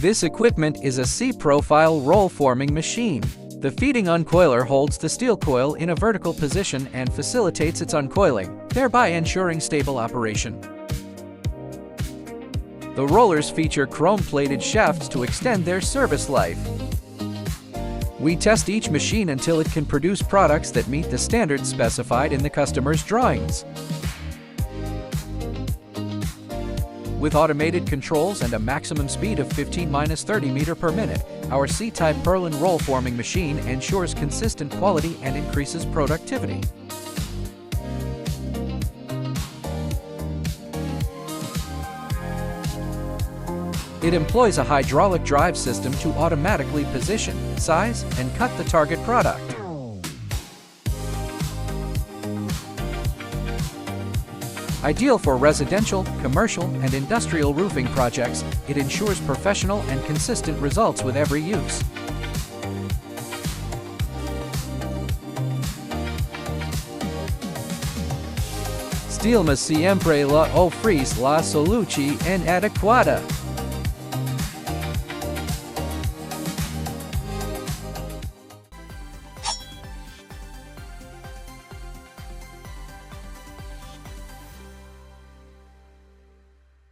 This equipment is a C-profile roll-forming machine. The feeding uncoiler holds the steel coil in a vertical position and facilitates its uncoiling, thereby ensuring stable operation. The rollers feature chrome-plated shafts to extend their service life. We test each machine until it can produce products that meet the standards specified in the customer's drawings. With automated controls and a maximum speed of 15–30 meters per minute, our C-type purlin roll forming machine ensures consistent quality and increases productivity. It employs a hydraulic drive system to automatically position, size, and cut the target product. Ideal for residential, commercial, and industrial roofing projects, it ensures professional and consistent results with every use. Still ma siempre la ofrece la solución adecuada.